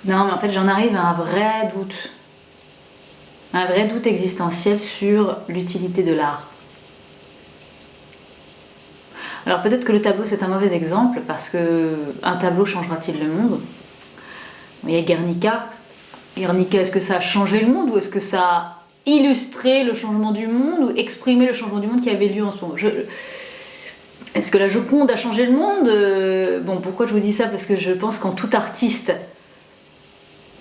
Non, mais en fait, j'en arrive à un vrai doute existentiel sur l'utilité de l'art. Alors peut-être que le tableau c'est un mauvais exemple, parce que un tableau changera-t-il le monde? Vous voyez Guernica. Guernica, est-ce que ça a changé le monde ou est-ce que ça a illustré le changement du monde ou exprimé le changement du monde qui avait lieu en ce moment? Est-ce que la Joconde a changé le monde? Bon, pourquoi je vous dis ça? Parce que je pense qu'en tout artiste,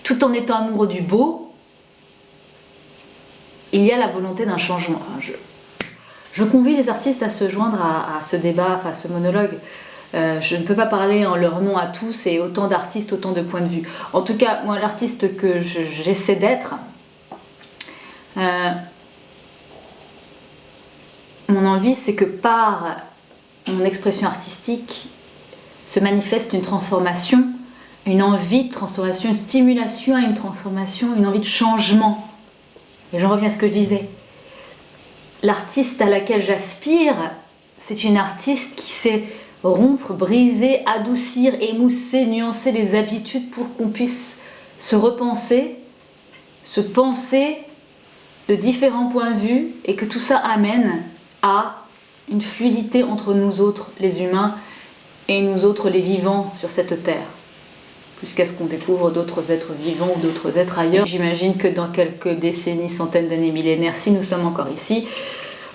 tout en étant amoureux du beau, il y a la volonté d'un changement. Je convie les artistes à se joindre à ce débat, à ce monologue. Je ne peux pas parler en leur nom à tous et autant d'artistes, autant de points de vue. En tout cas, moi, l'artiste que j'essaie d'être, mon envie, c'est que par mon expression artistique se manifeste une transformation, une envie de transformation, une stimulation à une transformation, une envie de changement. Et j'en reviens à ce que je disais. L'artiste à laquelle j'aspire, c'est une artiste qui sait rompre, briser, adoucir, émousser, nuancer les habitudes pour qu'on puisse se repenser, se penser de différents points de vue et que tout ça amène à une fluidité entre nous autres, les humains, et nous autres, les vivants sur cette terre. Jusqu'à ce qu'on découvre d'autres êtres vivants ou d'autres êtres ailleurs. J'imagine que dans quelques décennies, centaines d'années, millénaires, si nous sommes encore ici,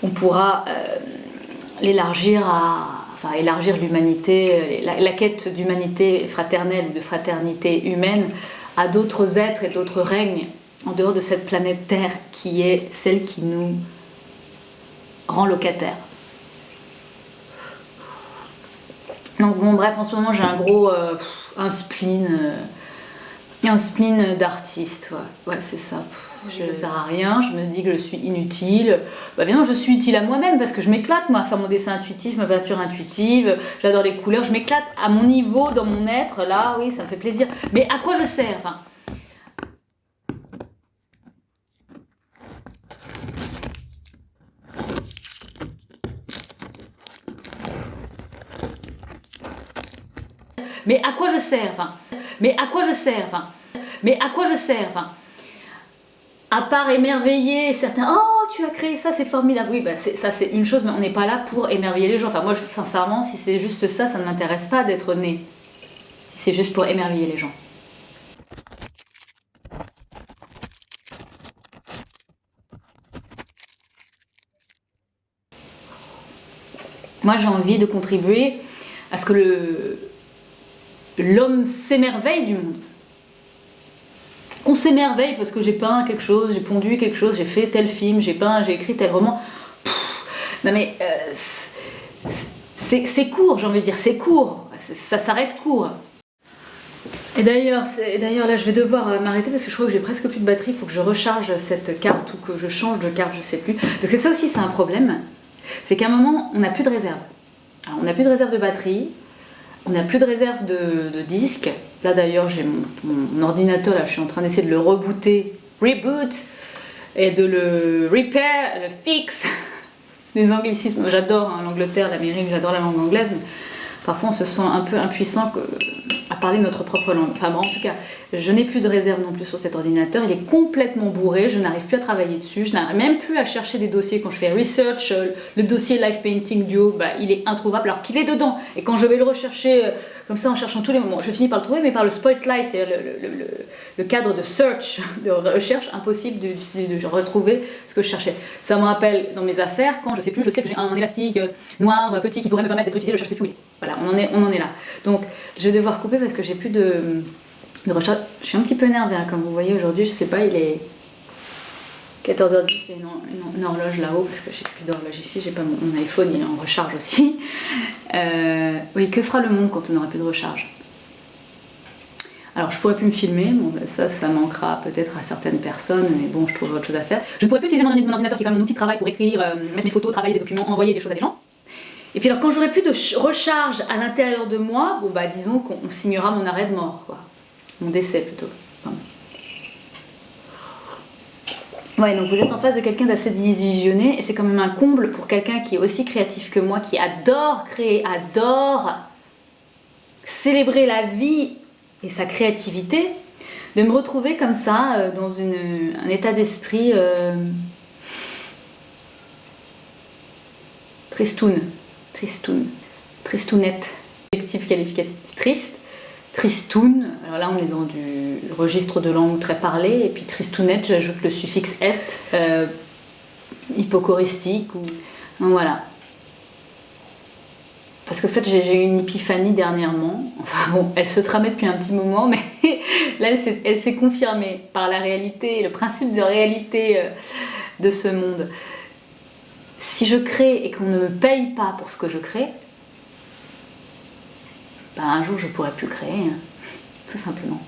on pourra élargir l'humanité, la quête d'humanité fraternelle ou de fraternité humaine à d'autres êtres et d'autres règnes en dehors de cette planète Terre qui est celle qui nous rend locataires. Donc bon, bref, en ce moment j'ai un gros un spleen d'artiste, ouais c'est ça. Je ne sers à rien, je me dis que je suis inutile. Bah bien non, je suis utile à moi-même parce que je m'éclate moi à faire mon dessin intuitif, ma peinture intuitive, j'adore les couleurs, je m'éclate à mon niveau, dans mon être, là, oui, ça me fait plaisir. Mais à quoi je sers, enfin, mais à quoi je sers, enfin, mais à quoi je sers, enfin, mais à quoi je sers, enfin, à part émerveiller certains, oh tu as créé ça, c'est formidable, oui, bah, ça c'est une chose, mais on n'est pas là pour émerveiller les gens. Enfin moi sincèrement, si c'est juste ça, ça ne m'intéresse pas d'être né, si c'est juste pour émerveiller les gens. Moi j'ai envie de contribuer à ce que l'homme s'émerveille du monde. Qu'on s'émerveille parce que j'ai peint quelque chose, j'ai pondu quelque chose, j'ai fait tel film, j'ai peint, j'ai écrit tel roman. Non mais c'est court, j'ai envie de dire, c'est court, ça s'arrête court. Et d'ailleurs là je vais devoir m'arrêter parce que je crois que j'ai presque plus de batterie, il faut que je recharge cette carte ou que je change de carte, je sais plus. Parce que ça aussi c'est un problème, c'est qu'à un moment on n'a plus de réserve. Alors on n'a plus de réserve de batterie, on n'a plus de réserve de disques. Là d'ailleurs j'ai mon ordinateur, là je suis en train d'essayer de le rebooter, reboot, et de le repair, le fix. Les anglicismes, j'adore l'Angleterre, l'Amérique, j'adore la langue anglaise, mais parfois on se sent un peu impuissant à parler notre propre langue. Enfin bon, en tout cas, je n'ai plus de réserve non plus sur cet ordinateur, il est complètement bourré, je n'arrive plus à travailler dessus, je n'arrive même plus à chercher des dossiers quand je fais research, le dossier Live Painting Duo, bah, il est introuvable alors qu'il est dedans. Et quand je vais le rechercher comme ça en cherchant tous les moments, je finis par le trouver, mais par le spotlight, c'est le cadre de search, de recherche, impossible de retrouver ce que je cherchais. Ça me rappelle dans mes affaires, quand je sais plus, je sais que j'ai un élastique noir, petit, qui pourrait me permettre d'être utilisé, je cherche plus où il est. Voilà, on en est là. Donc je vais devoir couper parce que j'ai plus de recherche. Je suis un petit peu énervée, hein, comme vous voyez aujourd'hui, je sais pas, il est 14h10, c'est une horloge là-haut, parce que j'ai plus d'horloge ici, j'ai pas mon iPhone, il est en recharge aussi. Oui, que fera le monde quand on n'aura plus de recharge? Alors je pourrais plus me filmer, bon, ça manquera peut-être à certaines personnes, mais bon, je trouverai autre chose à faire. Je ne pourrais plus utiliser mon ordinateur qui est quand même mon outil de travail pour écrire, mettre mes photos, travailler des documents, envoyer des choses à des gens. Et puis alors quand j'aurai plus de recharge à l'intérieur de moi, bon bah disons qu'on signera mon arrêt de mort, quoi. Mon décès plutôt. Enfin. Ouais, donc vous êtes en face de quelqu'un d'assez désillusionné, et c'est quand même un comble pour quelqu'un qui est aussi créatif que moi, qui adore créer, adore célébrer la vie et sa créativité, de me retrouver comme ça, dans un état d'esprit tristoun, tristounette. Adjectif qualificatif triste, tristoun. Alors là, on est dans du registre de langue très parlée, et puis tristounette, j'ajoute le suffixe et, hypochoristique, ou voilà. Parce qu'en fait, j'ai eu une épiphanie dernièrement. Enfin bon, elle se tramait depuis un petit moment, mais là, elle s'est confirmée par la réalité, le principe de réalité de ce monde. Si je crée et qu'on ne me paye pas pour ce que je crée, ben un jour, je ne pourrai plus créer, tout simplement.